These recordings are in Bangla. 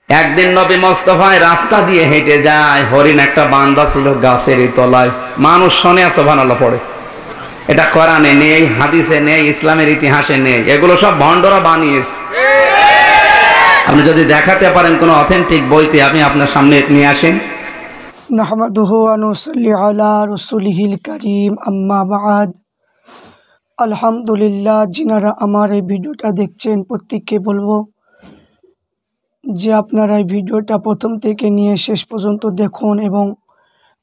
একদিন নবী মোস্তফায় রাস্তা দিয়ে হেঁটে যায়, হরিণ একটা বান্দা ছিল গাছের তলায়। মানুষ শোনে সুবহানাল্লাহ পড়ে। এটা কোরআনে নেই, হাদিসে নেই, ইসলামের ইতিহাসে নেই, এগুলো সব ভণ্ডরা বানিয়েছে। আপনি যদি দেখাতে পারেন কোন অথেন্টিক বইতে, আপনি আপনার সামনে নিয়ে আসেন। নাহমাদুহু ওয়া নুসাল্লি আলা রাসূলিহিল কারীম, আম্মা বা'দ। আলহামদুলিল্লাহ, যিনারা আমার এই ভিডিওটা দেখছেন প্রত্যেককে বলবো যে আপনারা এই ভিডিওটা প্রথম থেকে নিয়ে শেষ পর্যন্ত দেখুন এবং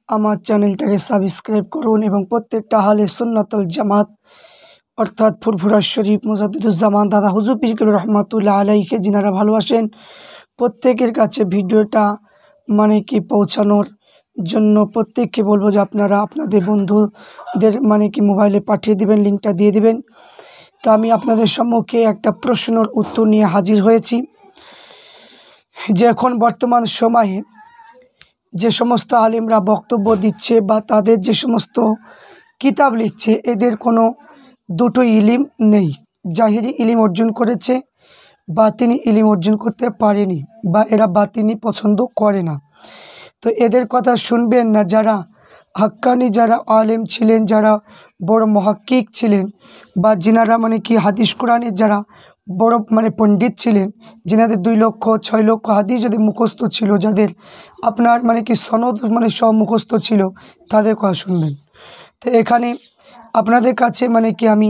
আমার চ্যানেলটাকে সাবস্ক্রাইব করুন এবং প্রত্যেকটা আহলে সুন্নাত ওয়াল জামাত অর্থাৎ ফুরফুরা শরীফ মুজাদ্দিদুজ্জামান দাদা হুজুর পীর রহমাতুল্লাহ আলাইহিকে যিনারা ভালোবাসেন প্রত্যেকের কাছে ভিডিওটা পৌঁছানোর জন্য প্রত্যেককে বলবো যে আপনারা আপনাদের বন্ধুদের মোবাইলে পাঠিয়ে দিবেন, লিঙ্কটা দিয়ে দিবেন। তো আমি আপনাদের সম্মুখে একটা প্রশ্নের উত্তর নিয়ে হাজির হয়েছি যে এখন বর্তমান সময়ে যে সমস্ত আলেমরা বক্তব্য দিচ্ছে বা তাদের যে সমস্ত কিতাব লিখছে, এদের কোনো দুটো ইলিম নেই। জাহিরি ইলিম অর্জন করেছে, বাতিনি ইলিম অর্জন করতে পারেনি, বা এরা বাতিনি পছন্দ করে না। তো এদের কথা শুনবেন না। যারা হাক্কানি, যারা আলেম ছিলেন, যারা বড় মহাক্কিক ছিলেন, বা যিনারা হাদিস কোরআনের যারা বড় পণ্ডিত ছিলেন, যিনাদের 2 লক্ষ 6 লক্ষ হাদিস যাদের মুখস্থ ছিল, যাদের আপনার সনদ সব মুখস্থ ছিল, তাদের কথা শুনবেন। তো এখানে আপনাদের কাছে আমি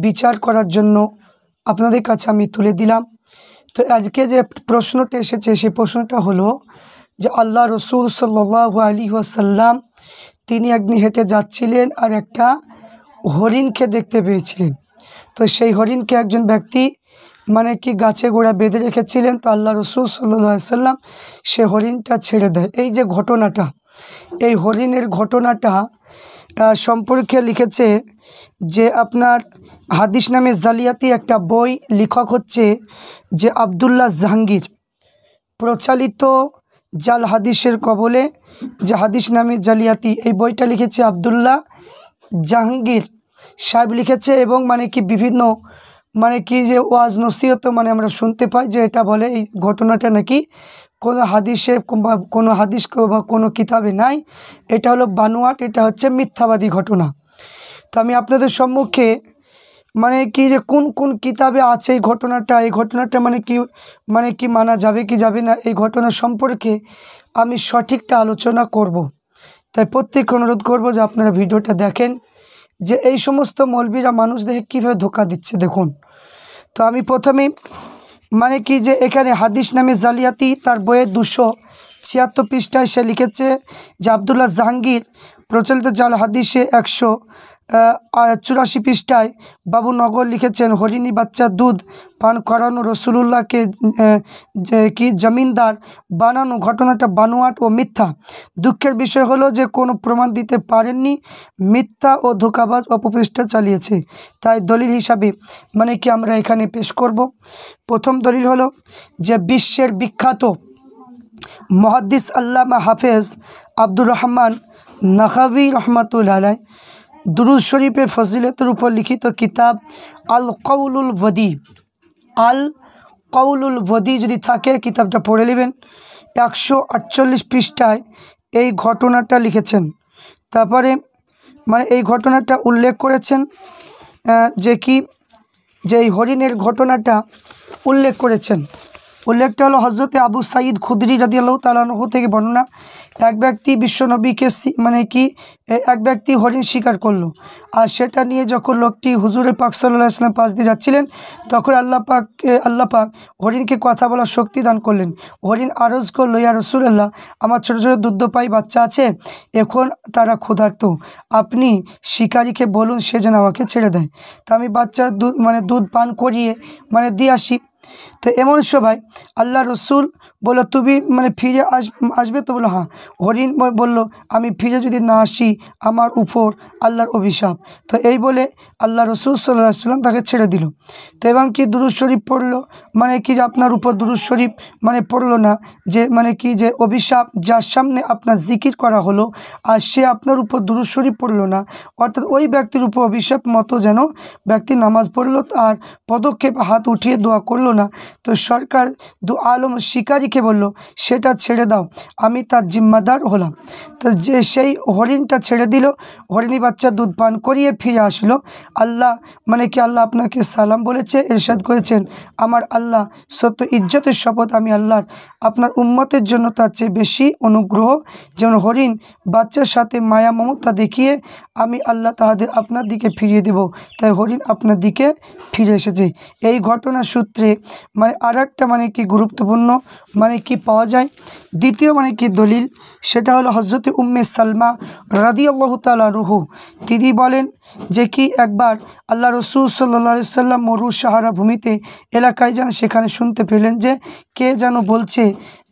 বিচার করার জন্য আপনাদের কাছে আমি তুলে দিলাম। তো আজকে যে প্রশ্নটা এসেছে, সেই প্রশ্নটা হলো যে আল্লাহ রসুল সাল্লাল্লাহু আলাইহি ওয়াসাল্লাম তিনি একদিন হেঁটে যাচ্ছিলেন আর একটা হরিণকে দেখতে পেয়েছিলেন। তো সেই হরিণকে একজন ব্যক্তি গাছে গোড়া বেঁধে রেখেছিলেন। তো আল্লাহ রসুল সাল্লাল্লাহু আলাইহি ওয়াসাল্লাম সে হরিণটা ছেড়ে দেয়। এই যে ঘটনাটা, এই হরিণের ঘটনাটা সম্পর্কে লিখেছে যে আপনার হাদিস নামে জালিয়াতি একটা বই, লেখক হচ্ছে যে আব্দুল্লাহ জাহাঙ্গীর। প্রচলিত জাল হাদিসের কবলে যে হাদিস নামে জালিয়াতি, এই বইটা লিখেছে আব্দুল্লাহ জাহাঙ্গীর সাহেব লিখেছে। এবং বিভিন্ন যে ওয়াজ নসিহত আমরা শুনতে পাই যে এটা বলে এই ঘটনাটা নাকি কোনো হাদিসে কোনো হাদিস বা কোনো কিতাবে নাই, এটা হলো বানোয়াট, এটা হচ্ছে মিথ্যাবাদী ঘটনা। তো আমি আপনাদের সম্মুখে যে কোন কোন কিতাবে আছে এই ঘটনাটা কি মানা যাবে কি যাবে না, এই ঘটনা সম্পর্কে আমি সঠিকটা আলোচনা করব। তাই প্রত্যেককে অনুরোধ করব যে আপনারা ভিডিওটা দেখেন যে এই সমস্ত মৌলবীরা মানুষ দেখে কীভাবে ধোঁকা দিচ্ছে। দেখুন, তো আমি প্রথমেই যে এখানে হাদিস নামে জালিয়াতি তার বইয়ে 276 পৃষ্ঠায় সে লিখেছে যে আব্দুল্লাহ জাহাঙ্গীর প্রচলিত জাল হাদিসে 184 পৃষ্ঠায় বাবু নগর লিখেছেন, হরিণী বাচ্চা দুধ পান করানো রসুলুল্লাহকে জমিনদার বানানো ঘটনাটা বানোয়াট ও মিথ্যা। দুঃখের বিষয় হলো যে কোনো প্রমাণ দিতে পারেননি, মিথ্যা ও ধোঁকাবাজ অপপ্রচেষ্টা চালিয়েছে। তাই দলিল হিসাবে আমরা এখানে পেশ করব। প্রথম দলিল হলো যে বিশ্বের বিখ্যাত মুহাদ্দিস আল্লামা হাফেজ আব্দুর রহমান নাখাভি রহমাতুল্লাহ আলাইহি দুরূদ শরীফের ফজিলতের উপর লিখিত কিতাব আল কওলুল ওয়াদি, আল কওলুল ওয়াদি যদি থাকে কিতাবটা পড়ে নেবেন। 148 পৃষ্ঠায় এই ঘটনাটা লিখেছেন। তারপরে এই ঘটনাটা উল্লেখ করেছেন যে এই হরিণের ঘটনাটা উল্লেখ করেছেন। উল্লেখটা হলো হজরতে আবু সাঈদ খুদরি রাদিয়াল্লাহু তাআলা আনহু থেকে বর্ণনা। এক ব্যক্তি বিশ্বনবীকে এক ব্যক্তি হরিণ শিকার করলো, আর সেটা নিয়ে যখন লোকটি হুজুরের পাক সাল্লাল্লাহু আলাইহি ওয়াসাল্লাম পাশ দিয়ে যাচ্ছিলেন, তখন আল্লাহ পাক হরিণকে কথা বলার শক্তি দান করলেন। হরিণ আরজ করলো, ইয়া রাসূলুল্লাহ, আমার ছোটো ছোটো দুগ্ধপায়ী বাচ্চা আছে, এখন তারা ক্ষুধার্ত, আপনি শিকারীকে বলুন সে যেন আমাকে ছেড়ে দেয়, তা আমি বাচ্চার দুধ পান করিয়ে দিয়ে আসি। তো এমন সময় আল্লাহ রসুল বললো, তুমি ফিরে আসবে তো? বললো হ্যাঁ। হরিণ বলল, আমি ফিরে যদি না আসি আমার উপর আল্লাহর অভিশাপ। তো এই বলে আল্লাহ রসুল সাল্লাল্লাহু আলাইহি ওয়াসাল্লাম তাকে ছেড়ে দিল। তো এবং দুরূদ শরীফ পড়লো, যে আপনার উপর দুরূদ শরীফ পড়লো না, যে যে অভিশাপ, যার সামনে আপনার জিকির করা হলো আর সে আপনার উপর দুরূদ শরীফ পড়লো না, অর্থাৎ ওই ব্যক্তির উপর অভিশাপ মতো যেন ব্যক্তি নামাজ পড়লো আর পদক্ষেপ হাত উঠিয়ে দোয়া করলো না, তো সরকার দু আলম শিকারীকে বলল সেটা ছেড়ে দাও, আমি তার জিম্মাদার হলাম। তো যে সেই হরিণটা ছেড়ে দিল, হরিণী বাচ্চা দুধ পান করিয়ে ফিরে আসলো। আল্লাহ আল্লাহ আপনাকে সালাম বলেছে, ইরশাদ করেছেন, আমার আল্লাহ সত্য ইজ্জতের শপথ, আমি আল্লাহর আপনার উম্মতের জন্য তার চেয়ে বেশি অনুগ্রহ, যেমন হরিণ বাচ্চার সাথে মায়া মমতা দেখিয়ে আমি আল্লাহ তাহাদের আপনার দিকে ফিরিয়ে দেব, তাই হরিণ আপনার দিকে ফিরে এসেছে। এই ঘটনার সূত্রে আর একটা গুরুত্বপূর্ণ পাওয়া যায়। দ্বিতীয় দলিল, সেটা হলো হজরত উম্মে সালমা রাদিয়াল্লাহু তাআলা আনহু, তিনি বলেন যে একবার আল্লাহ রসুল সাল্লাল্লাহু আলাইহি সাল্লাম মরু সাহারা ভূমিতে এলাকায় যান, সেখানে শুনতে পেলেন যে কে যেন বলছে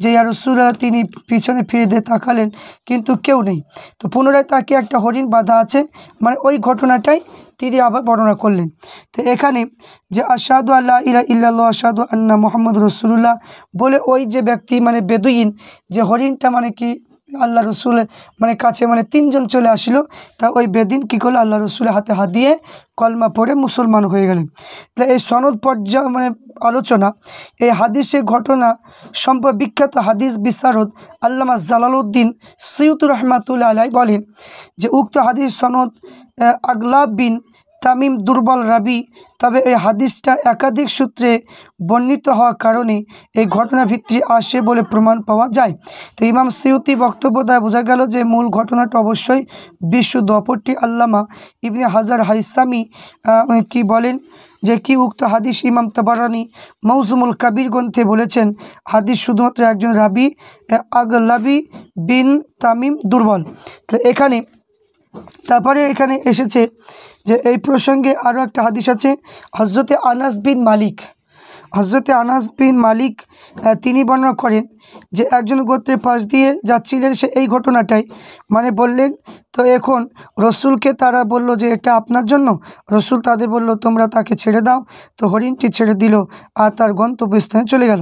যে ইয়া রাসূলুল্লাহ, তিনি পিছনে ফিরে দিয়ে তাকালেন কিন্তু কেউ নেই। তো পুনরায় তাকে একটা হরিণ বাঁধা আছে, ওই ঘটনাটাই তিনি আবার বর্ণনা করলেন। তো এখানে যে আশহাদু আল্লা ইলাহা ইল্লাল্লাহ আশহাদু আন্না মুহাম্মাদুর রাসূলুল্লাহ বলে ওই যে ব্যক্তি বেদুইন, যে হরিণটা আল্লাহ রসুলের কাছে তিনজন চলে আসলো, তা ওই বেদিন কী করলো, আল্লাহ রসুলের হাতে হাত দিয়ে কলমা পড়ে মুসলমান হয়ে গেলেন। তাই এই সনদ পর্যায়ে আলোচনা, এই হাদিসের ঘটনা সম্পর্কে বিখ্যাত হাদিস বিশারদ আল্লামা জালালউদ্দিন সিয়ুতি রহমাতুল্লাহ আলাইহি বলেন যে উক্ত হাদিস সনদ আগলাব বিন তামিম দুর্বল রাবি, তবে এই হাদিসটা একাধিক সূত্রে বর্ণিত হওয়ার কারণে এই ঘটনা ভিত্তি আসে বলে প্রমাণ পাওয়া যায়। তো ইমাম সিয়ুতি বক্তব্য দ্বারা বোঝা গেল যে মূল ঘটনাটা অবশ্যই বিশুদ্ধ। অপরটি আল্লামা ইবনে হাজার হাইসামি কি বলেন যে উক্ত হাদিস ইমাম তাবারানি মৌজুমুল কাবির গ্রন্থে বলেছেন, হাদিস শুধুমাত্র একজন রাবি আগলাবি বিন তামিম দুর্বল। তো তারপরে এখানে এসেছে যে এই প্রসঙ্গে আরও একটা হাদিস আছে, হজরতে আনাস বিন মালিক তিনি বর্ণনা করেন যে একজন গোত্রের পাশ দিয়ে যাচ্ছিলেন, সে এই ঘটনাটাই বললেন। তো এখন রসুলকে তারা বলল যে এটা আপনার জন্য। রসুল তাদের বলল তোমরা তাকে ছেড়ে দাও। তো হরিণটি ছেড়ে দিল আর তার গন্তব্যস্থানে চলে গেল।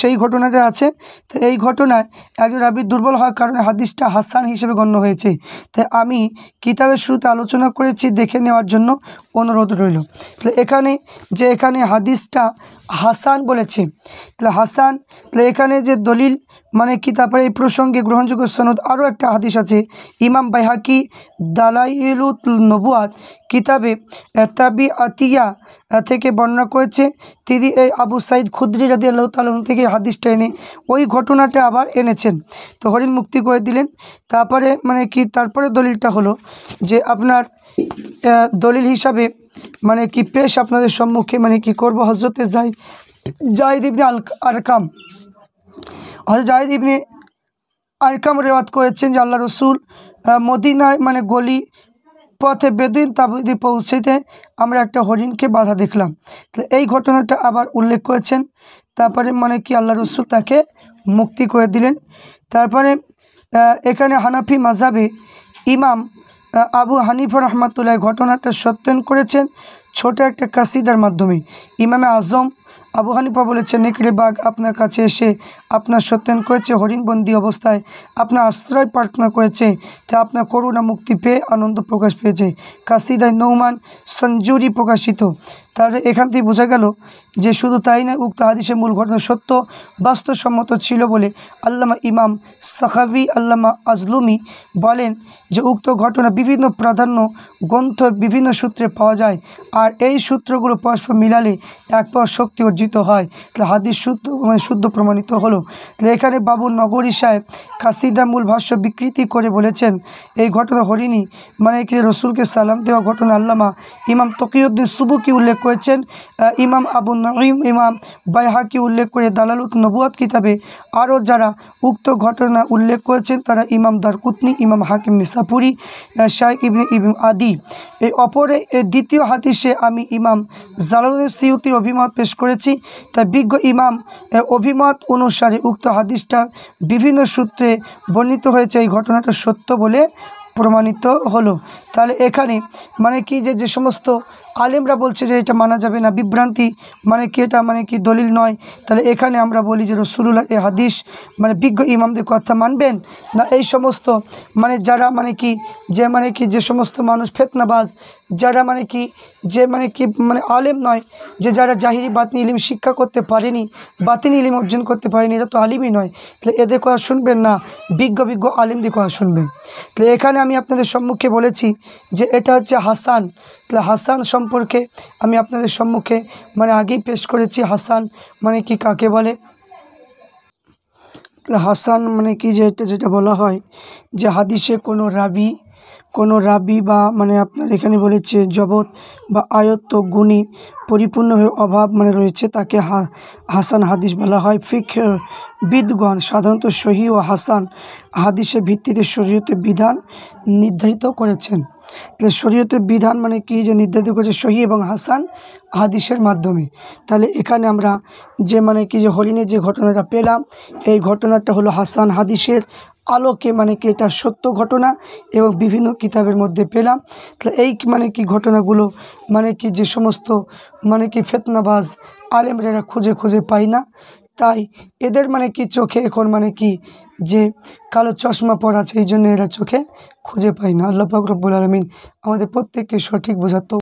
সেই ঘটনাটা আছে। তো এই ঘটনায় একজন রাবী দুর্বল হওয়ার কারণে হাদিসটা হাসান হিসেবে গণ্য হয়েছে। তাই আমি কিতাবের শুরুতে আলোচনা করেছি, দেখে নেওয়ার জন্য অনুরোধ রইল। তাহলে এখানে হাদিসটা হাসান বলেছে, তাহলে হাসান, তাহলে এখানে যে দলিল তারপরে এই প্রসঙ্গে গ্রহণযোগ্য সনদ আরও একটা হাদিস আছে। ইমাম বাইহাকি দালাইলুন নবুয়াত কিতাবে তাবিআতিয়া থেকে বর্ণনা করেছে। তিনি এই আবু সাইদ খুদরি রাদিয়াল্লাহু তাআলা থেকে হাদিসটা এনে ওই ঘটনাটা আবার এনেছেন। তো হরিণ মুক্তি করে দিলেন। তারপরে তারপরে দলিলটা হলো যে আপনার দলিল হিসাবে পেশ আপনাদের সম্মুখে করব হজরতে জাহিদ ইবনে আরকাম। হযরত জাহিদ ইবনে আরকাম রিওয়ায়াত করেছেন যে আল্লাহ রসুল মদিনায় গলি পথে বেদুইন তাবুতে পৌঁছতে আমরা একটা হরিণকে বাধা দেখলাম। তো এই ঘটনাটা আবার উল্লেখ করেছেন। তারপরে আল্লাহ রসুল তাকে মুক্তি করে দিলেন। তারপরে এখানে হানাফি মাযহাবে ইমাম আবু হানিফা রহমাতুল্লাহ ঘটনাটা সত্যায়ন করেছেন ছোট একটা কাসিদার মাধ্যমে। ইমামে আজম আবু হানিফা বলেছেন, নেকড়ে বাঘ আপনার কাছে এসে আপনার সত্যায়ন করেছে, হরিণবন্দি অবস্থায় আপনার আশ্রয় প্রার্থনা করেছে, তা আপনার করুণা মুক্তি পেয়ে আনন্দ প্রকাশ পেয়েছে। কাসিদায় নৌমান সঞ্জুরি প্রকাশিত। তাহলে এখান থেকে বোঝা গেল যে শুধু তাই নয়, উক্ত হাদিসের মূল ঘটনা সত্য বাস্তবসম্মত ছিল বলে আল্লামা ইমাম সাখাভি আল্লামা আজলুমি বলেন যে উক্ত ঘটনা বিভিন্ন প্রাধান্য গ্রন্থ বিভিন্ন সূত্রে পাওয়া যায়, আর এই সূত্রগুলো পরস্পর মিলালে এক পাওয়ার শক্তি অর্জিত হয়। তাহলে হাদিস শুদ্ধ প্রমাণিত হলো। তাহলে এখানে বাবু নগরী সাহেব কাসিদা মূল ভাষ্য বিকৃতি করে বলেছেন এই ঘটনা হরিণী রসুলকে সালাম দেওয়া ঘটনা আল্লামা ইমাম তকিউদ্দিন সুবুকি উল্লেখ করেছেন। ইমাম আবু নঈম ইমাম বাইহাকি উল্লেখ করে দালালুত নবুয়াত কিতাবে আরও যারা উক্ত ঘটনা উল্লেখ করেছেন তারা ইমাম দারকুতনি, ইমাম হাকিম নিসাপুরি, শাইখ ইবনে আদি। এই অপরে দ্বিতীয় হাদিসে আমি ইমাম জালালউদ্দিন সিয়ুতির অভিমত পেশ করেছি। তাই বিজ্ঞ ইমাম অভিমত অনুসারে উক্ত হাদিসটা বিভিন্ন সূত্রে বর্ণিত হয়েছে, এই ঘটনাটা সত্য বলে প্রমাণিত হলো। তাহলে এখানে যে সমস্ত আলেমরা বলছে যে এটা মানা যাবে না, বিভ্রান্তি মানে কি এটা মানে কি দলিল নয়। তাহলে এখানে আমরা বলি যে রাসূলুল্লাহ এই হাদিস মানে বিজ্ঞ ইমামদের কথা মানবেন না এই সমস্ত মানে যারা মানে কি যে সমস্ত মানুষ ফিতনাবাজ, যারা মানে কি মানে আলেম নয়, যে যারা জাহিরি বাতিনি ইলম শিক্ষা করতে পারেনি, বাতিনি ইলম অর্জন করতে পারেনি, এরা তো আলিমই নয়। তাহলে এদের কথা শুনবেন না, বিজ্ঞ আলিমদের কথা শুনবেন। তাহলে এখানে আমি আপনাদের সম্মুখে বলেছি যে এটা হচ্ছে হাসান। তাহলে হাসান সম্পর্কে আমি আপনাদের সম্মুখে মানে আগেই পেশ করেছি। হাসান মানে কি কাকে বলে? তাহলে হাসান মানে কি যেটা বলা হয় যে হাদিসে কোনো রাবি বা মানে আপনার এখানে বলেছে জবত বা আয়ত্ত গুণী পরিপূর্ণভাবে অভাব মানে রয়েছে, তাকে হাসান হাদিস বলা হয়। বিদগণ সাধারণত সহি ও হাসান হাদিসের ভিত্তিতে শরীয়তের বিধান নির্ধারিত করেছেন। তাহলে শরীয়তের বিধান মানে কি যে নির্ধারিত করেছে সহি এবং হাসান হাদিসের মাধ্যমে। তাহলে এখানে আমরা যে মানে কি যে হরিণের যে ঘটনাটা পেলাম, এই ঘটনাটা হলো হাসান হাদিসের আলোকে মানে কি এটা সত্য ঘটনা এবং বিভিন্ন কিতাবের মধ্যে পেলাম। তাহলে এই মানে কি ঘটনাগুলো মানে কি যে সমস্ত মানে কি ফিতনাবাজ আলেমরা এরা খুঁজে পাই না, তাই এদের মানে কি চোখে এখন মানে কি যে কালো চশমা পরা আছে, এই জন্য এরা চোখে খুঁজে পাই না। আল্লাহ পাক রব্বুল আলামিন আমাদের প্রত্যেককে সঠিক বোঝার